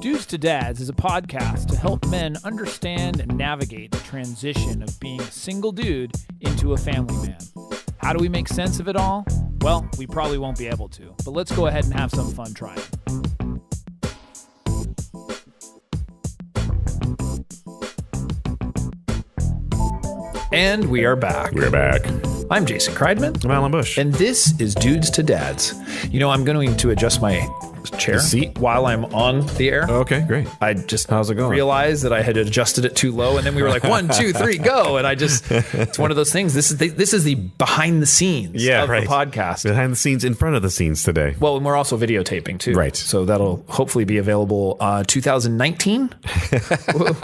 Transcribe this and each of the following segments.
Dudes to Dads is a podcast to help men understand and navigate the transition of being a single dude into a family man. How do we make sense of it all? Well, we probably won't be able to, but let's go ahead and have some fun trying. And we are back. We're back. I'm Jason Kreidman. I'm Alan Bush. And this is Dudes to Dads. You know, I'm going to adjust my chair seat while I'm on the air. Okay, great. I just How's it going? realized that I had adjusted it too low, and then we were like, 1, 2, 3, go. And it's one of those things. This is the behind the scenes of the podcast. Behind the scenes, in front of the senes today. Well, and we're also videotaping too. Right. So that'll hopefully be available 2019.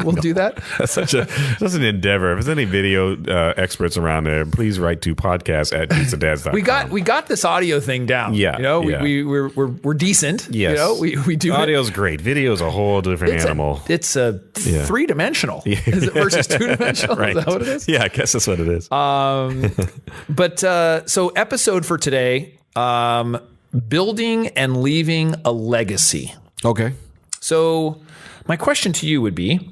we'll do that. That's such an endeavor. If there's any video experts around there, please write to podcast@dudestodads.com. We got this audio thing down. Yeah. You know, yeah. we're decent. Yes. You know, we do Audio's great. Video's a whole different animal. It's a three-dimensional. Yeah. Is it versus two-dimensional? Right. Is that what it is? Yeah, I guess that's what it is. So episode for today, building and leaving a legacy. Okay. So my question to you would be,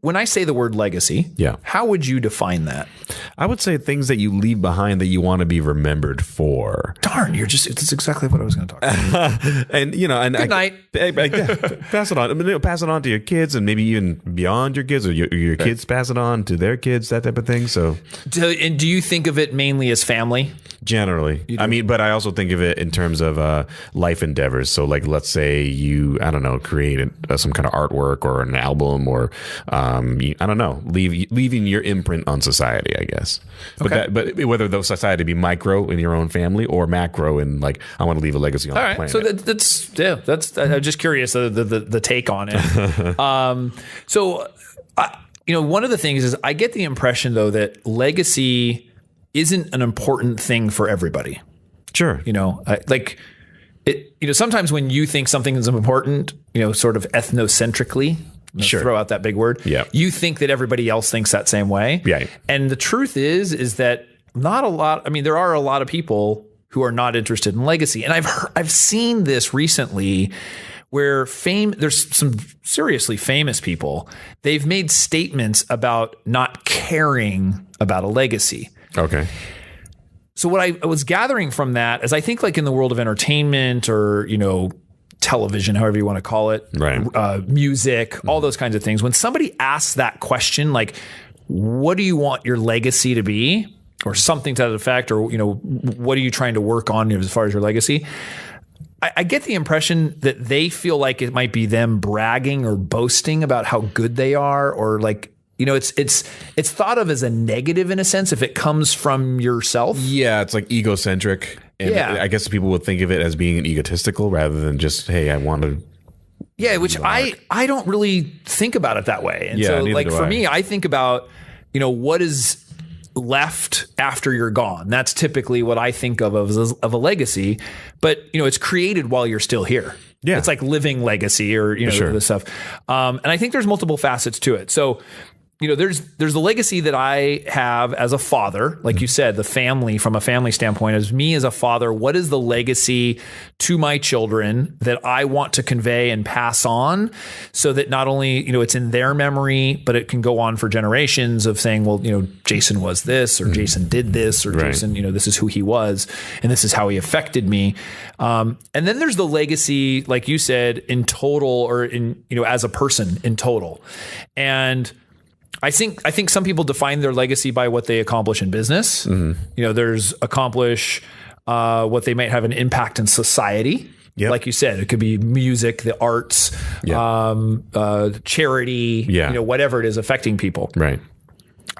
when I say the word legacy, how would you define that? I would say things that you leave behind that you want to be remembered for. Darn, that's exactly what I was going to talk about. And good night. Pass it on. I mean, pass it on to your kids, and maybe even beyond your kids, or your kids pass it on to their kids, that type of thing. So, do you think of it mainly as family? Generally, I mean, but I also think of it in terms of life endeavors. So, like, let's say you, create some kind of artwork or an album, or leaving your imprint on society, I guess. Okay. But whether those society be micro in your own family or macro in, like, I want to leave a legacy on the planet. So that's I'm just curious the take on it. One of the things is I get the impression though that legacy isn't an important thing for everybody. Sure. Sometimes when you think something is important, sort of ethnocentrically, sure, throw out that big word. Yeah. You think that everybody else thinks that same way. Yeah. And the truth is that not a lot. I mean, there are a lot of people who are not interested in legacy. And I've seen this recently where there's some seriously famous people. They've made statements about not caring about a legacy. Okay. So what I was gathering from that is I think like in the world of entertainment or, television, however you want to call it, right. Music, all those kinds of things. When somebody asks that question, like, what do you want your legacy to be? Or something to that effect, or, what are you trying to work on as far as your legacy? I get the impression that they feel like it might be them bragging or boasting about how good they are, or like, it's thought of as a negative in a sense if it comes from yourself. Yeah, it's like egocentric. And I guess people would think of it as being egotistical rather than just, hey, I want to. Yeah, which I don't really think about it that way. And so like for me, I think about, what is left after you're gone. That's typically what I think of as a legacy, but it's created while you're still here. Yeah. It's like living legacy or, sure, this stuff. And I think there's multiple facets to it. So, there's the legacy that I have as a father, like you said, the family, from a family standpoint, as me as a father, what is the legacy to my children that I want to convey and pass on so that not only, it's in their memory, but it can go on for generations of saying, well, Jason was this, or Jason did this, or right. Jason, this is who he was, and this is how he affected me. And then there's the legacy, like you said, in total, or in, as a person in total. And I think some people define their legacy by what they accomplish in business. Mm-hmm. There's accomplish what they might have an impact in society. Yep. Like you said, it could be music, the arts, charity, whatever it is affecting people. Right.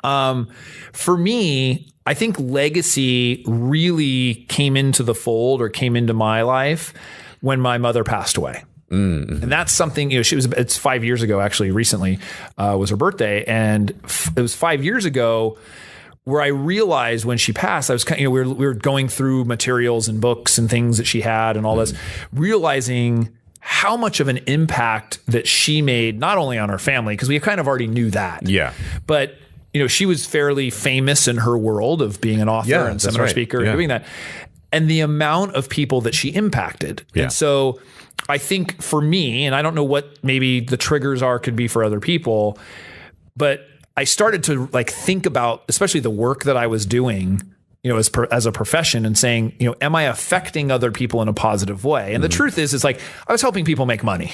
For me, I think legacy really came into the fold or came into my life when my mother passed away. Mm-hmm. And that's something, it's 5 years ago, actually, recently was her birthday. And it was 5 years ago where I realized when she passed, I was kind of, we were going through materials and books and things that she had and all this, realizing how much of an impact that she made, not only on her family, because we kind of already knew that. Yeah. But, she was fairly famous in her world of being an author and seminar speaker and doing that. And the amount of people that she impacted. Yeah. And so I think for me, and I don't know what maybe the triggers could be for other people, but I started to like think about, especially the work that I was doing, as a profession, and saying, am I affecting other people in a positive way? And the truth is like, I was helping people make money.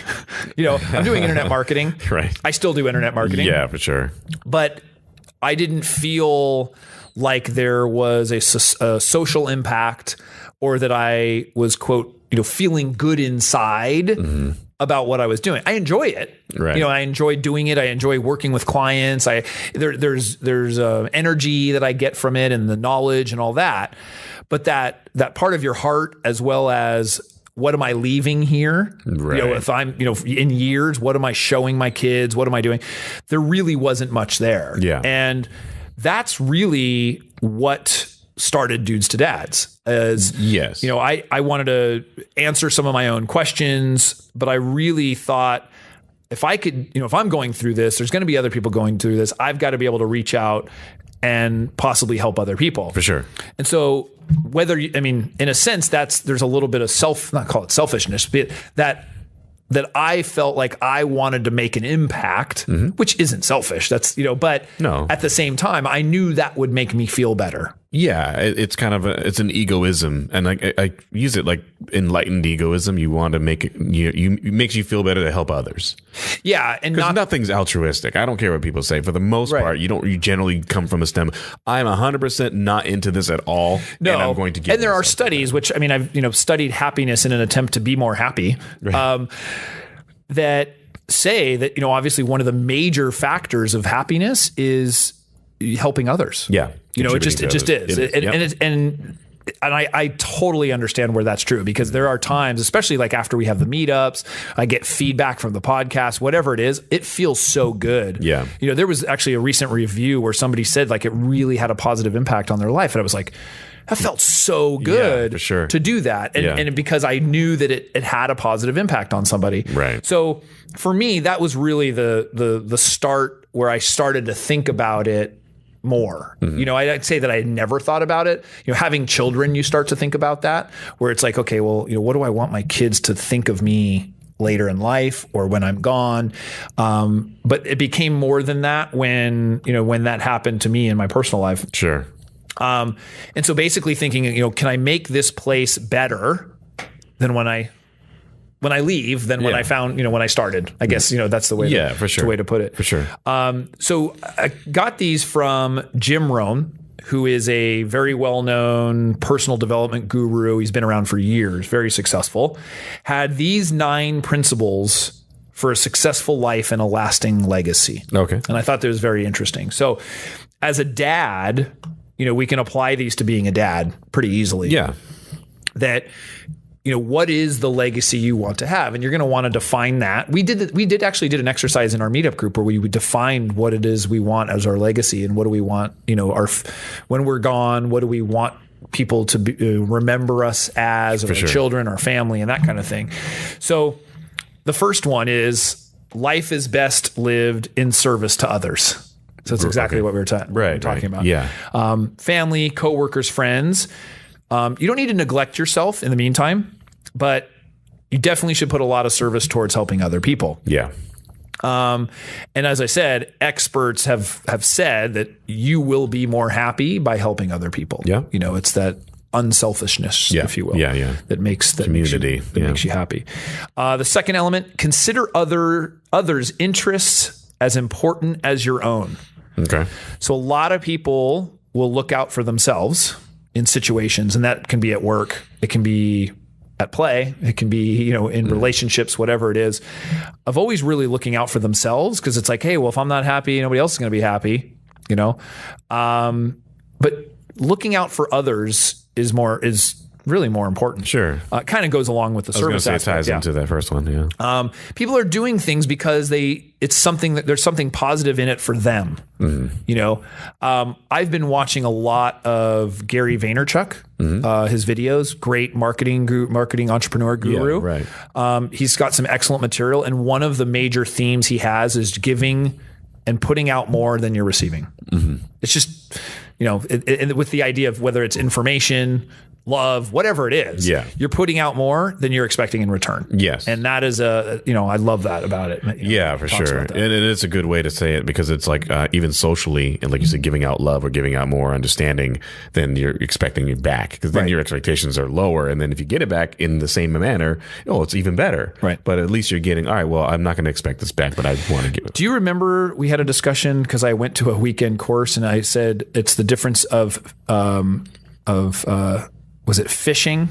I'm doing internet marketing. Right. I still do internet marketing. Yeah, for sure. But I didn't feel like there was a social impact, or that I was, quote, feeling good inside about what I was doing. I enjoy it. Right. I enjoy doing it. I enjoy working with clients. There's energy that I get from it, and the knowledge and all that. But that part of your heart, as well as what am I leaving here? Right. If I'm, in years, what am I showing my kids? What am I doing? There really wasn't much there. Yeah. And that's really what started Dudes to Dads. Yes. I wanted to answer some of my own questions, but I really thought, if I could, if I'm going through this, there's going to be other people going through this. I've got to be able to reach out and possibly help other people. For sure. And so in a sense, there's a little bit of not call it selfishness, but that I felt like I wanted to make an impact, which isn't selfish. That's, but no. At the same time, I knew that would make me feel better. Yeah, it's kind of it's an egoism, and I use it like enlightened egoism. You want to make it, it makes you feel better to help others. Yeah, and because nothing's altruistic. I don't care what people say. For the most part, you generally come from a stem. I'm 100% not into this at all. No, and I'm going to get. And there are studies, which I've studied happiness in an attempt to be more happy. Right. That say that obviously one of the major factors of happiness is helping others. Yeah. It just is. And I totally understand where that's true, because there are times, especially like after we have the meetups, I get feedback from the podcast, whatever it is, it feels so good. Yeah. There was actually a recent review where somebody said like it really had a positive impact on their life. And I was like, that felt so good, for sure, to do that. And because I knew that it had a positive impact on somebody. Right. So for me, that was really the start where I started to think about it more. I'd say that I had never thought about it. Having children, you start to think about that, where it's like, okay, well, what do I want my kids to think of me later in life or when I'm gone? But it became more than that when that happened to me in my personal life. Sure. And so basically thinking, can I make this place better than when I leave than when I found, when I started? I guess, that's the way, for sure. the way to put it. For sure. So I got these from Jim Rohn, who is a very well-known personal development guru. He's been around for years, very successful. Had these 9 principles for a successful life and a lasting legacy. Okay. And I thought that was very interesting. So as a dad, we can apply these to being a dad pretty easily. Yeah. That, what is the legacy you want to have? And you're going to want to define that. We did actually did an exercise in our meetup group where we would define what it is we want as our legacy, and what do we want, when we're gone, what do we want people to remember us as, or our children, our family, and that kind of thing. So the first one is life is best lived in service to others. So that's exactly what we were talking about. Yeah. Family, coworkers, friends. You don't need to neglect yourself in the meantime, but you definitely should put a lot of service towards helping other people. Yeah. And as I said, experts have said that you will be more happy by helping other people. Yeah. It's that unselfishness, if you will. Yeah. That makes community. Makes you happy. The second element, consider others' interests as important as your own. Okay. So a lot of people will look out for themselves in situations, and that can be at work. It can be at play. It can be, in relationships, whatever it is, of always really looking out for themselves, because it's like, hey, well, if I'm not happy, nobody else is going to be happy, but looking out for others is really more important. Sure. Kind of goes along with the service aspect. It ties into that first one. Yeah. People are doing things because there's something positive in it for them. I've been watching a lot of Gary Vaynerchuk, his videos, great marketing entrepreneur guru. Yeah, right. He's got some excellent material. And one of the major themes he has is giving and putting out more than you're receiving. It's just, with the idea of whether it's information, love, whatever it is. Yeah. You're putting out more than you're expecting in return. Yes. And that is I love that about it. Yeah, for sure. And it's a good way to say it because it's like even socially, and like you said, giving out love or giving out more understanding than you're expecting it back, because then your expectations are lower. And then if you get it back in the same manner, it's even better. Right. But at least you're getting, all right, well, I'm not going to expect this back, but I want to give it. Do you remember we had a discussion because I went to a weekend course and I said it's the difference of was it fishing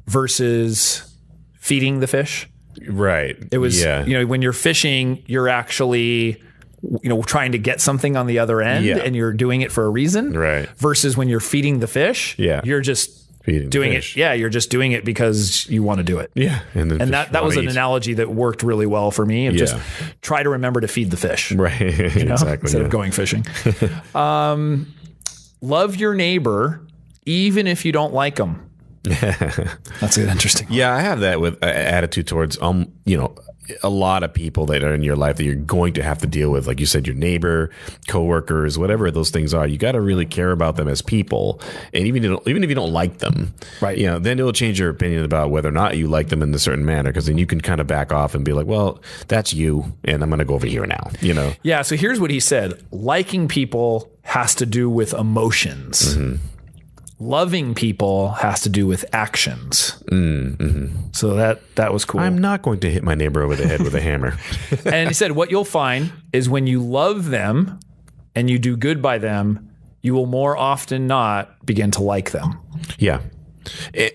versus feeding the fish? Right. It was, when you're fishing, you're actually, trying to get something on the other end and you're doing it for a reason. Right. Versus when you're feeding the fish, you're just doing it. Yeah. You're just doing it because you want to do it. Yeah. And that was an analogy that worked really well for me of just try to remember to feed the fish. Right. Exactly. Instead of going fishing. Love your neighbor, even if you don't like them. That's an interesting one. Yeah, I have that with attitude towards a lot of people that are in your life that you're going to have to deal with. Like you said, your neighbor, coworkers, whatever those things are, you got to really care about them as people. And even if you don't like them, right? Then it'll change your opinion about whether or not you like them in a certain manner, because then you can kind of back off and be like, well, that's you, and I'm going to go over here now. Yeah. So here's what he said: liking people has to do with emotions. Loving people has to do with actions. So that was cool. I'm not going to hit my neighbor over the head with a hammer. And he said, what you'll find is when you love them and you do good by them, you will more often not begin to like them. Yeah.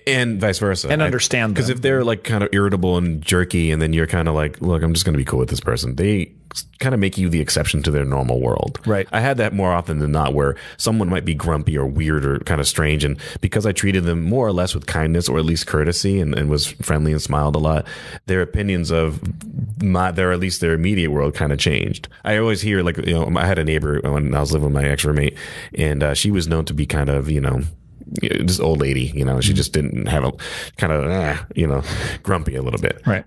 And vice versa. And understand them. Because if they're like kind of irritable and jerky, and then you're kind of like, look, I'm just going to be cool with this person, they kind of make you the exception to their normal world. Right. I had that more often than not, where someone might be grumpy or weird or kind of strange, and because I treated them more or less with kindness or at least courtesy and was friendly and smiled a lot, their opinions of their immediate world kind of changed. I always hear I had a neighbor when I was living with my ex-roommate, and she was known to be kind of, this old lady, she just didn't have a kind of, grumpy a little bit. Right.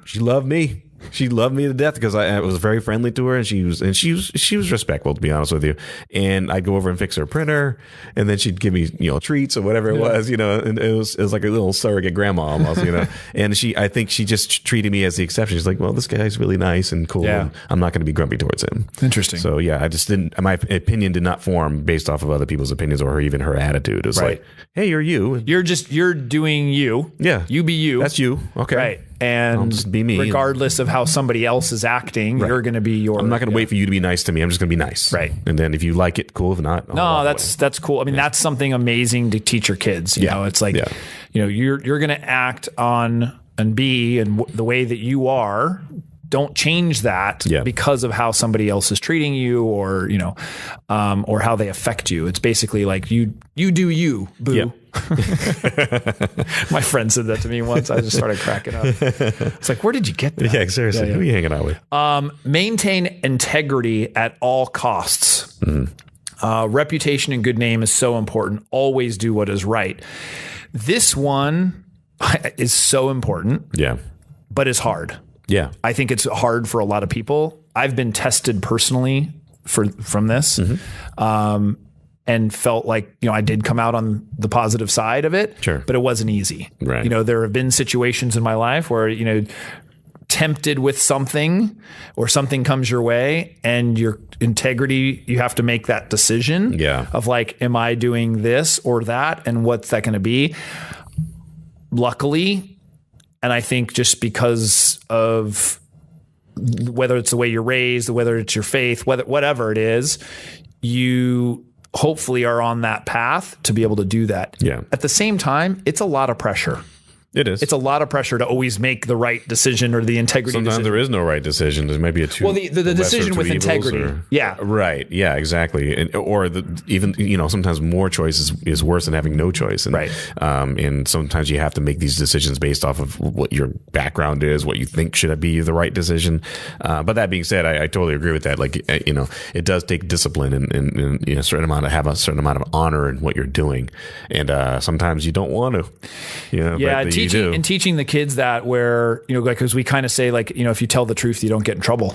She loved me. She loved me to death because I was very friendly to her, and she was respectful, to be honest with you. And I'd go over and fix her printer, and then she'd give me treats or whatever it was, and it was like a little surrogate grandma almost, And I think she just treated me as the exception. She's like, well, this guy's really nice and cool, and I'm not going to be grumpy towards him. Interesting. So I just didn't. My opinion did not form based off of other people's opinions or even her attitude. It was like, hey, you're you. You're doing you. Yeah. You be you. That's you. Okay. Right. And I'll just be me. Regardless of how somebody else is acting, you're going to be your. I'm not going to wait for you to be nice to me. I'm just going to be nice. Right. And then if you like it, cool. If not, that's cool. I mean, that's something amazing to teach your kids. You know, it's like, you're going to act on and be and the way that you are. Don't change that because of how somebody else is treating you, or or how they affect you. It's basically like you do you, boo. Yeah. My friend said that to me once. I just started cracking up. It's like, where did you get that? Yeah, seriously. Who are you hanging out with? Maintain integrity at all costs. Reputation and good name is so important. Always do what is right. This one is so important. Yeah. But it's hard. Yeah. I think it's hard for a lot of people. I've been tested personally from this. And felt like, I did come out on the positive side of it, sure, but it wasn't easy. Right. There have been situations in my life where, tempted with something or something comes your way and your integrity, you have to make that decision of like, am I doing this or that? And what's that going to be? Luckily, and I think just because of whether it's the way you're raised, whether it's your faith, whatever it is, you hopefully are on that path to be able to do that. Yeah. At the same time, it's a lot of pressure. It is. It's a lot of pressure to always make the right decision or the integrity Sometimes decision. There is no right decision. There may be a two. Well, the decision with integrity. Right. Yeah, exactly. And, or even, sometimes more choice is worse than having no choice. And, and sometimes you have to make these decisions based off of what your background is, what you think should be the right decision. But that being said, I totally agree with that. Like, it does take discipline and a certain amount of honor in what you're doing. And sometimes you don't want to. Yeah, teaching the kids that where, because we kind of say like, if you tell the truth, you don't get in trouble.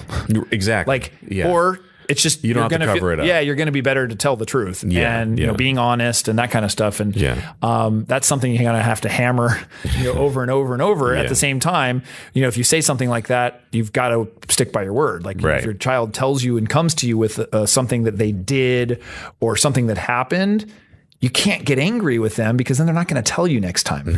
Exactly. Like, or it's just, you don't have to cover it up. Yeah. You're going to be better to tell the truth and, you know, being honest and that kind of stuff. And, that's something you're going to have to hammer, you know, over and over and over. At the same time, you know, if you say something like that, you've got to stick by your word. Like if your child tells you and comes to you with something that they did or something that happened, you can't get angry with them because then they're not going to tell you next time.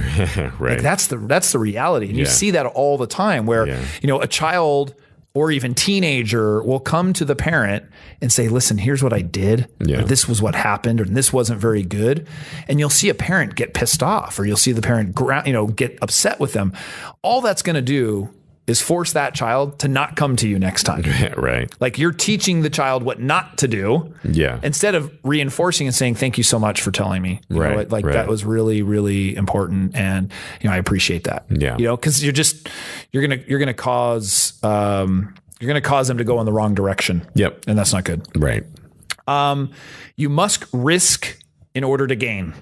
Like that's the reality. And you see that all the time where, you know, a child or even teenager will come to the parent and say, listen, here's what I did. Or this was what happened, or this wasn't very good. And you'll see a parent get pissed off, or you'll see the parent, you know, get upset with them. All that's going to do is force that child to not come to you next time. Like you're teaching the child what not to do. Instead of reinforcing and saying, thank you so much for telling me. You know, like that was really, really important. And, you know, I appreciate that. You know, cause you're going to cause them to go in the wrong direction. And that's not good. You must risk in order to gain.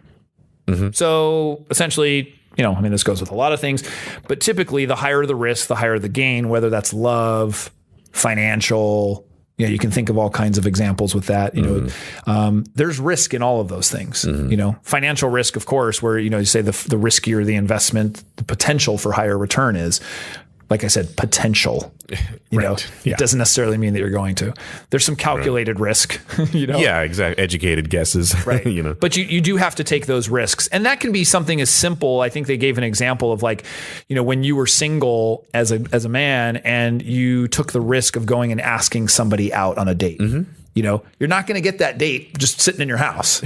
So essentially, you know, I mean, this goes with a lot of things, but typically the higher the risk, the higher the gain, whether that's love, financial, you know, you can think of all kinds of examples with that, you know, there's risk in all of those things, you know, financial risk, of course, where, you know, you say the riskier the investment, the potential for higher return is. Like I said, potential, you know, it doesn't necessarily mean that you're going to. There's some calculated risk, you know? Exactly. Educated guesses, you know. But you do have to take those risks. And that can be something as simple. I think they gave an example of like, you know, when you were single as a man and you took the risk of going and asking somebody out on a date. You know, you're not going to get that date just sitting in your house.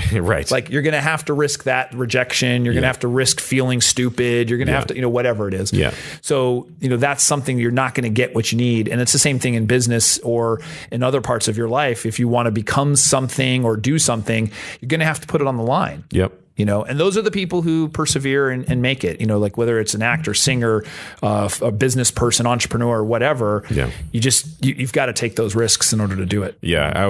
Like you're going to have to risk that rejection. You're going to have to risk feeling stupid. You're going to have to, you know, whatever it is. So, you know, that's something you're not going to get what you need. And it's the same thing in business or in other parts of your life. If you want to become something or do something, you're going to have to put it on the line. You know, and those are the people who persevere and make it, you know, like whether it's an actor, singer, a business person, entrepreneur, whatever, you've got to take those risks in order to do it. I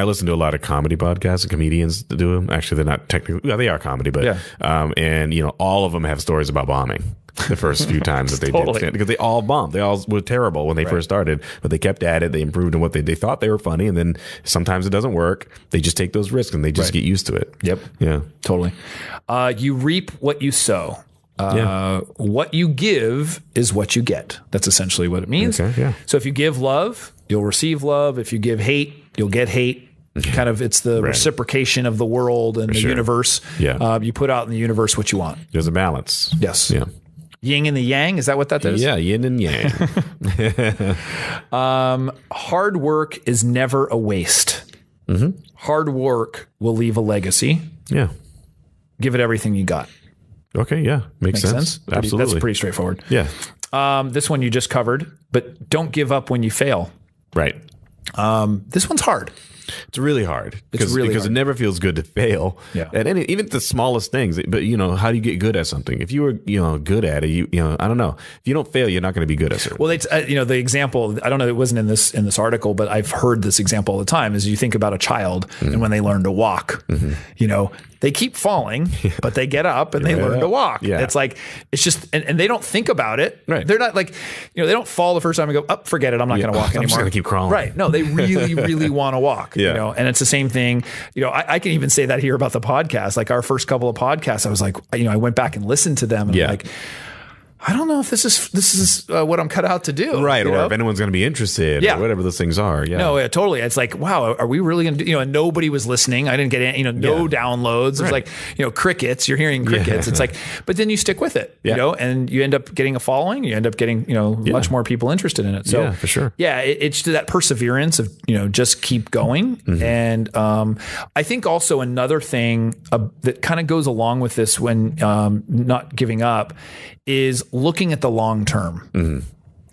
listen to a lot of comedy podcasts and comedians that do them. Actually, they're not technically, they are comedy, but, and you know, all of them have stories about bombing. The first few times that they did, because they all bombed. They all were terrible when they first started, but they kept at it. They improved in what they thought they were funny. And then sometimes it doesn't work. They just take those risks and they just get used to it. Totally. You reap what you sow. What you give is what you get. That's essentially what it means. So if you give love, you'll receive love. If you give hate, you'll get hate. Kind of, it's the reciprocation of the world and the universe. You put out in the universe what you want. There's a balance. Yin and the yang, is that what that is? Yin and yang. Hard work is never a waste. Hard work will leave a legacy. Give it everything you got. Makes sense. Absolutely. That's pretty straightforward. This one you just covered, but don't give up when you fail. This one's hard. It's really hard because it never feels good to fail at even the smallest things. But you know, how do you get good at something? If you were, you know, good at it, you know, I don't know. If you don't fail, you're not going to be good at it. Well, it's you know, the example, I don't know, it wasn't in this article, but I've heard this example all the time. Is you think about a child and when they learn to walk, you know, they keep falling, but they get up and they learn to walk. It's like, it's just, and they don't think about it. They're not like, you know, they don't fall the first time and go, oh, forget it, I'm not going to walk anymore. I'm just going to keep crawling. No, they really, really want to walk. You know, and it's the same thing. You know, I can even say that here about the podcast. Like our first couple of podcasts, I was like, you know, I went back and listened to them and I'm like, I don't know if this is what I'm cut out to do. Or know? if anyone's going to be interested or whatever those things are. No, totally. It's like, wow, are we really going to do, you know, and nobody was listening. I didn't get any, you know, no downloads. It's like, you know, crickets, you're hearing crickets. It's like, but then you stick with it, you know, and you end up getting a following, you end up getting, you know, much more people interested in it. So for sure. It's that perseverance of, you know, just keep going. And I think also another thing that kind of goes along with this when not giving up is looking at the long term.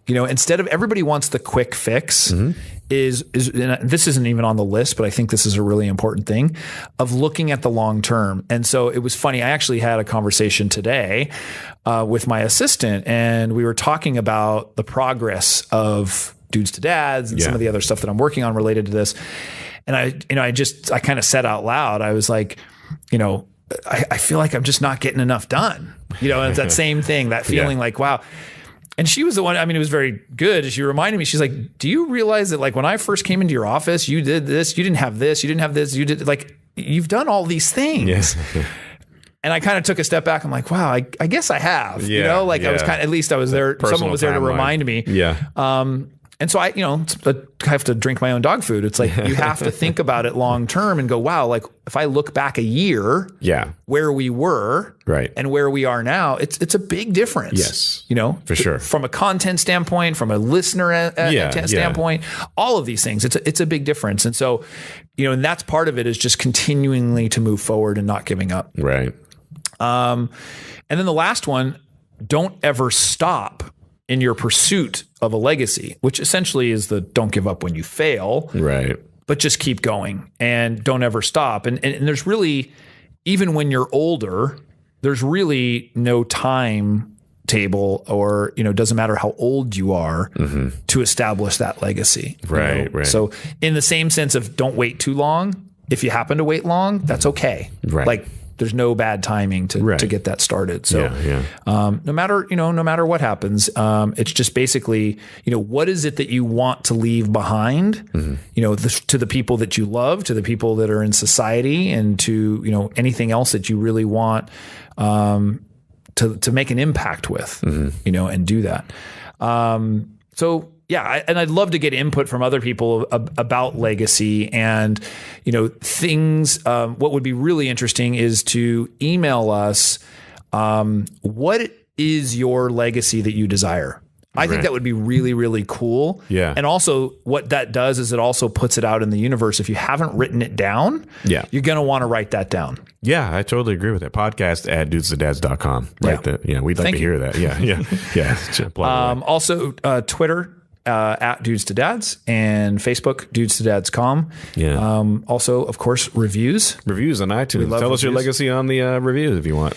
You know, instead of everybody wants the quick fix is and this isn't even on the list, but I think this is a really important thing of looking at the long term. And so it was funny. I actually had a conversation today with my assistant and we were talking about the progress of Dudes to Dads and some of the other stuff that I'm working on related to this. And I kind of said out loud, I was like, you know, I feel like I'm just not getting enough done. You know, and it's that same thing, that feeling like, wow. And she was the one, I mean, it was very good. She reminded me, she's like, do you realize that like when I first came into your office, you did this, you didn't have this, you didn't have this, you did like, you've done all these things. Yes. And I kind of took a step back. I'm like, wow, I guess I have, you know, like I was kind of, at least I was there. Someone was there to remind me. Yeah. And so I have to drink my own dog food. It's like, you have to think about it long term and go, wow, like if I look back a year, where we were and where we are now, it's a big difference. Yes. You know, for sure. From a content standpoint, from a listener standpoint, all of these things, it's a big difference. And so, you know, and that's part of it is just continually to move forward and not giving up. Right. And then the last one, don't ever stop in your pursuit of a legacy, which essentially is the don't give up when you fail, right? But just keep going and don't ever stop. And there's really, even when you're older, there's really no timetable or, you know, doesn't matter how old you are to establish that legacy. Right, you know? right. So in the same sense of don't wait too long, if you happen to wait long, that's okay. Right. Like, there's no bad timing to get that started. So no matter what happens, it's just basically, you know, what is it that you want to leave behind, you know, to the people that you love, to the people that are in society, and to, you know, anything else that you really want to make an impact with, you know, and do that. So yeah, and I'd love to get input from other people about legacy and, you know, things. What would be really interesting is to email us. What is your legacy that you desire? I think that would be really, really cool. Yeah. And also what that does is it also puts it out in the universe. If you haven't written it down, you're going to want to write that down. Yeah, I totally agree with that. Podcast at dudesadads.com. Right. Yeah. We'd like to hear that. Yeah. Also, Twitter. At Dudes to Dads, and Facebook, Dudes to Dads.com. Yeah. Also, of course, reviews. Reviews on iTunes. Tell us your legacy on the reviews if you want.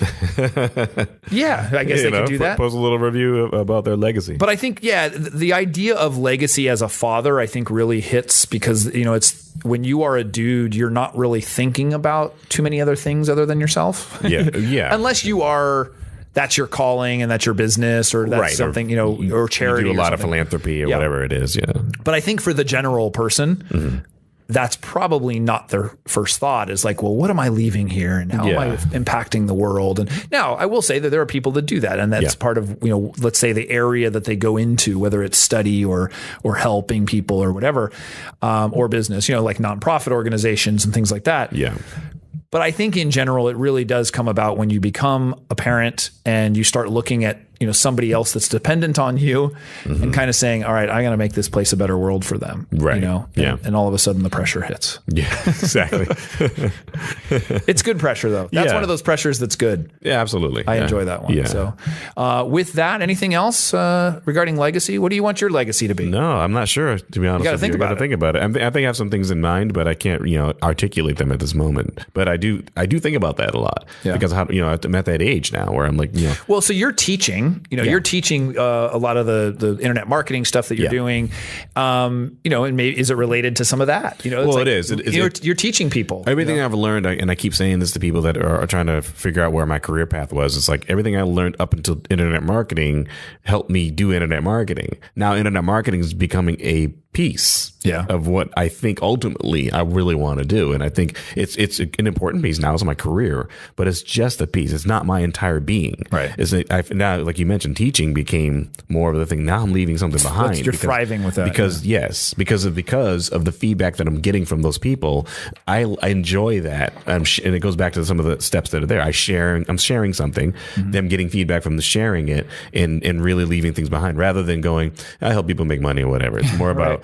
Yeah, I guess they could do that. Post a little review about their legacy. But I think, the idea of legacy as a father, I think really hits because, you know, it's when you are a dude, you're not really thinking about too many other things other than yourself. Yeah. Unless you are... That's your calling and that's your business or that's something, you know, or charity. You do a lot of philanthropy or whatever it is. Yeah. But I think for the general person, that's probably not their first thought is like, well, what am I leaving here and how am I impacting the world? And now I will say that there are people that do that. And that's part of, you know, let's say the area that they go into, whether it's study or helping people or whatever, or business, you know, like nonprofit organizations and things like that. Yeah. But I think in general, it really does come about when you become a parent and you start looking at, you know, somebody else that's dependent on you and kind of saying, all right, I'm going to make this place a better world for them. Right. You know, and all of a sudden the pressure hits. Yeah, exactly. It's good pressure though. That's one of those pressures that's good. Yeah, absolutely. I enjoy that one. Yeah. So with that, anything else regarding legacy? What do you want your legacy to be? No, I'm not sure, to be honest. You got to think about it. I think I have some things in mind, but I can't, you know, articulate them at this moment. But I do think about that a lot because how, you know, I'm at that age now where I'm like, you know. Well, so you're teaching, you know, you're teaching a lot of the internet marketing stuff that you're doing, you know, and maybe is it related to some of that? You know, it's it is. You're teaching people. Everything I've learned, and I keep saying this to people that are trying to figure out where my career path was. It's like everything I learned up until internet marketing helped me do internet marketing. Now, internet marketing is becoming a piece of what I think ultimately I really want to do. And I think it's an important piece now. It's my career, but it's just a piece. It's not my entire being. Right. Now, like you mentioned, teaching became more of the thing. Now I'm leaving something behind. You're thriving with that. Because because of the feedback that I'm getting from those people, I enjoy that. And it goes back to some of the steps that are there. I'm sharing something, them getting feedback from the sharing it and really leaving things behind rather than going, I help people make money or whatever. It's more about,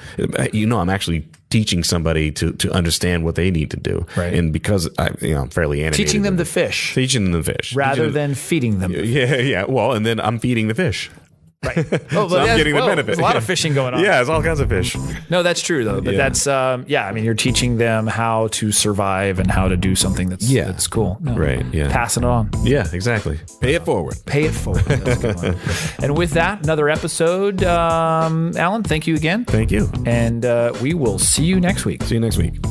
you know, I'm actually teaching somebody to understand what they need to do. Right. And because I'm fairly animated. Teaching them to fish. Teaching them to fish. Rather than feeding them. Yeah. Well, and then I'm feeding the fish. Right. Oh, so I'm getting the benefit. There's a lot of fishing going on. Yeah, there's all kinds of fish. No, that's true though. But that's I mean, you're teaching them how to survive and how to do something that's cool. No, right. Yeah. Passing it on. Yeah, exactly. Pay it forward. That's a good one. And with that, another episode. Alan, thank you again. Thank you. And we will see you next week. See you next week.